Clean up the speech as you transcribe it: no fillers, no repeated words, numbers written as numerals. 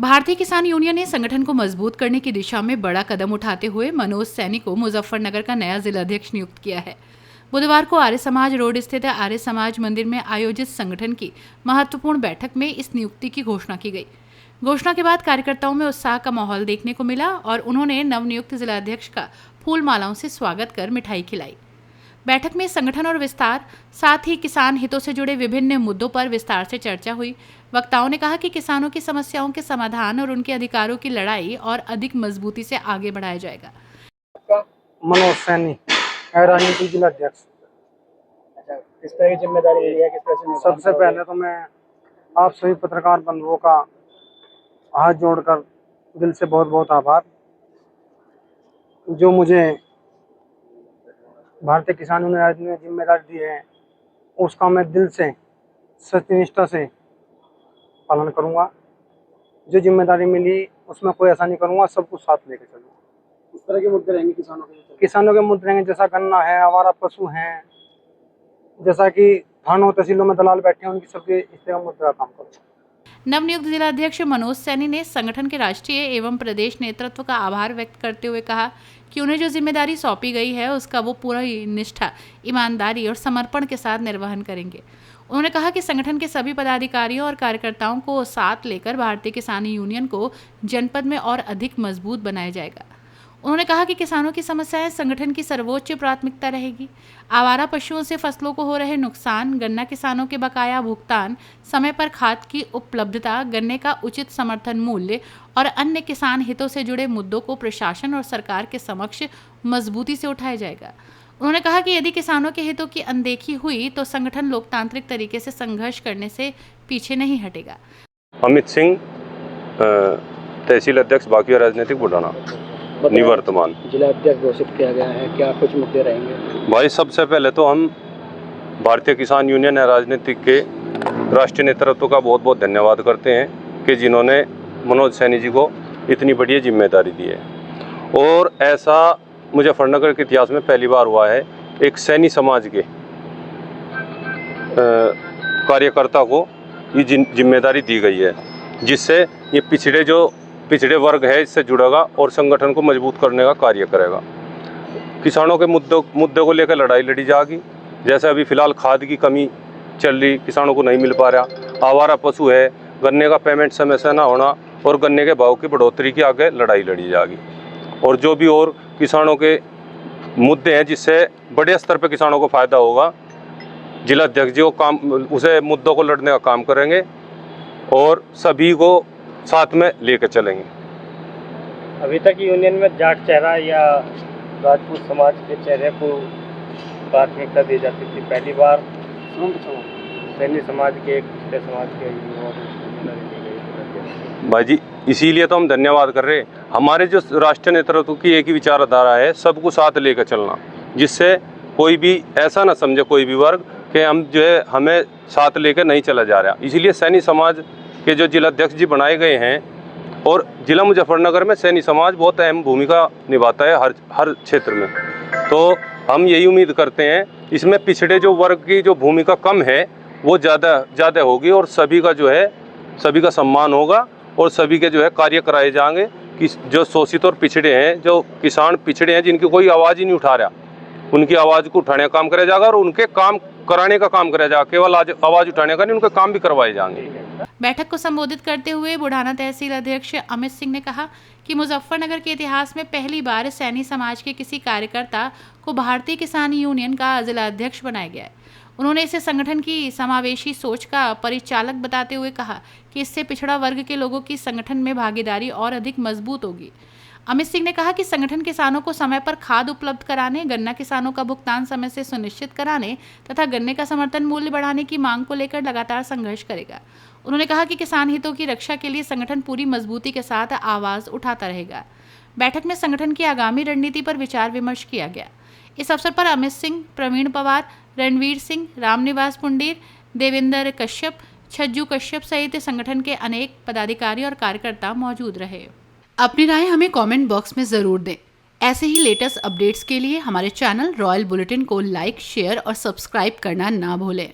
भारतीय किसान यूनियन ने संगठन को मजबूत करने की दिशा में बड़ा कदम उठाते हुए मनोज सैनी को मुजफ्फरनगर का नया जिलाध्यक्ष नियुक्त किया है। बुधवार को आर्य समाज रोड स्थित आर्य समाज मंदिर में आयोजित संगठन की महत्वपूर्ण बैठक में इस नियुक्ति की घोषणा की गई। घोषणा के बाद कार्यकर्ताओं में उत्साह का माहौल देखने को मिला और उन्होंने नवनियुक्त जिलाध्यक्ष का फूल मालाओं से स्वागत कर मिठाई खिलाई। बैठक में संगठन और विस्तार, साथ ही किसान हितों से जुड़े विभिन्न मुद्दों पर विस्तार से चर्चा हुई। वक्ताओं ने कहा कि किसानों की समस्याओं के समाधान और उनके अधिकारों की लड़ाई और अधिक मजबूती से आगे बढ़ाया जाएगा। मनोज सैनी, राजनीतिक जिलाध्यक्ष। अच्छा, किस तरह की जिम्मेदारी मिली है, किस तरह से? सबसे पहले तो मैं आप सभी पत्रकार बंधुओं का हाथ जोड़कर दिल से बहुत बहुत आभार, जो मुझे भारतीय किसान यूनियन ने जिम्मेदारी दी है, उसका मैं दिल से सत्यनिष्ठा से पालन करूंगा। जो जिम्मेदारी मिली उसमें कोई ऐसा नहीं करूंगा, सब कुछ साथ लेकर चलूंगा। इस तरह के मुद्दे रहेंगे किसानों के? किसानों के मुद्दे रहेंगे, जैसा गन्ना है, आवारा पशु हैं, जैसा कि थानों तहसीलों में दलाल बैठे हैं, उनकी सबके इस तरह मुद्दे का काम करूंगा। नवनियुक्त जिलाध्यक्ष मनोज सैनी ने संगठन के राष्ट्रीय एवं प्रदेश नेतृत्व का आभार व्यक्त करते हुए कहा कि उन्हें जो जिम्मेदारी सौंपी गई है उसका वो पूरी निष्ठा, ईमानदारी और समर्पण के साथ निर्वहन करेंगे। उन्होंने कहा कि संगठन के सभी पदाधिकारियों और कार्यकर्ताओं को साथ लेकर भारतीय किसान यूनियन को जनपद में और अधिक मजबूत बनाया जाएगा। उन्होंने कहा कि किसानों की समस्याएं संगठन की सर्वोच्च प्राथमिकता रहेगी। आवारा पशुओं से फसलों को हो रहे नुकसान, गन्ना किसानों के बकाया भुगतान, समय पर खाद की उपलब्धता, गन्ने का उचित समर्थन मूल्य और अन्य किसान हितों से जुड़े मुद्दों को प्रशासन और सरकार के समक्ष मजबूती से उठाया जाएगा। उन्होंने कहा कि यदि किसानों के हितों की अनदेखी हुई तो संगठन लोकतांत्रिक तरीके से संघर्ष करने से पीछे नहीं हटेगा। अमित सिंह, तहसील अध्यक्ष बाकी राजनीतिक बुढ़ाना, निवर्तमान जिला अध्यक्ष घोषित किया गया है, क्या कुछ मुद्दे रहेंगे? भाई, सबसे पहले तो हम भारतीय किसान यूनियन राजनीतिक के राष्ट्रीय नेतृत्व का बहुत बहुत धन्यवाद करते हैं कि जिन्होंने मनोज सैनी जी को इतनी बढ़िया जिम्मेदारी दी है। और ऐसा मुजफ्फरनगर के इतिहास में पहली बार हुआ है, एक सैनी समाज के कार्यकर्ता को ये जिम्मेदारी दी गई है, जिससे ये पिछड़े वर्ग है इससे जुड़ेगा और संगठन को मजबूत करने का कार्य करेगा। किसानों के मुद्दों को लेकर लड़ाई लड़ी जाएगी। जैसे अभी फिलहाल खाद की कमी चल रही, किसानों को नहीं मिल पा रहा, आवारा पशु है, गन्ने का पेमेंट समय से ना होना और गन्ने के भाव की बढ़ोतरी की आगे लड़ाई लड़ी जाएगी। और जो भी और किसानों के मुद्दे हैं जिससे बड़े स्तर पर किसानों को फायदा होगा, जिला अध्यक्ष जी को उसे मुद्दों को लड़ने का काम करेंगे और सभी को साथ में लेकर चलेंगे। अभी तक यूनियन में जाट चेहरा या राजपूत समाज के चेहरे को प्राथमिकता दी जाती थी, पहली बार सैनी समाज के एक दूसरे समाज के भाई जी, इसीलिए तो हम धन्यवाद कर रहे हैं। हमारे जो राष्ट्रीय नेतृत्व की एक ही विचारधारा है, सबको साथ लेकर चलना, जिससे कोई भी ऐसा ना समझे कोई भी वर्ग कि हम जो है हमें साथ लेकर नहीं चला जा रहा। इसीलिए सैनी समाज के जो जिलाध्यक्ष जी बनाए गए हैं, और जिला मुजफ्फरनगर में सैनी समाज बहुत अहम भूमिका निभाता है हर क्षेत्र में। तो हम यही उम्मीद करते हैं इसमें पिछड़े जो वर्ग की जो भूमिका कम है वो ज़्यादा होगी और सभी का सम्मान होगा और सभी के जो है कार्य कराए जाएंगे कि जो शोषित और पिछड़े हैं, जो किसान पिछड़े हैं, जिनकी कोई आवाज़ ही नहीं उठा रहा, उनकी आवाज़ को उठाने का काम कराया जाएगा और उनके काम कराने का काम कराया जाएगा। केवल आवाज़ उठाने का नहीं, उनके काम भी करवाए जाएंगे। बैठक को संबोधित करते हुए बुढ़ाना तहसील अध्यक्ष अमित सिंह ने कहा कि मुजफ्फरनगर के इतिहास में पहली बार सैनी समाज के किसी कार्यकर्ता को भारतीय किसान यूनियन का जिला अध्यक्ष बनाया गया है। उन्होंने इसे संगठन की समावेशी सोच का परिचालक बताते हुए कहा कि इससे पिछड़ा वर्ग के लोगों की संगठन में भागीदारी और अधिक मजबूत होगी। अमित सिंह ने कहा कि संगठन किसानों को समय पर खाद उपलब्ध कराने, गन्ना किसानों का भुगतान समय से सुनिश्चित कराने तथा गन्ने का समर्थन मूल्य बढ़ाने की मांग को लेकर लगातार संघर्ष करेगा। उन्होंने कहा कि किसान हितों की रक्षा के लिए संगठन पूरी मजबूती के साथ आवाज उठाता रहेगा। बैठक में संगठन की आगामी रणनीति पर विचार विमर्श किया गया। इस अवसर पर अमित सिंह, प्रवीण पवार, रणवीर सिंह, रामनिवास पुंडीर, देवेंद्र कश्यप, छज्जू कश्यप सहित संगठन के अनेक पदाधिकारी और कार्यकर्ता मौजूद रहे। अपनी राय हमें कमेंट बॉक्स में जरूर दें। ऐसे ही लेटेस्ट अपडेट्स के लिए हमारे चैनल रॉयल बुलेटिन को लाइक, शेयर और सब्सक्राइब करना ना भूलें।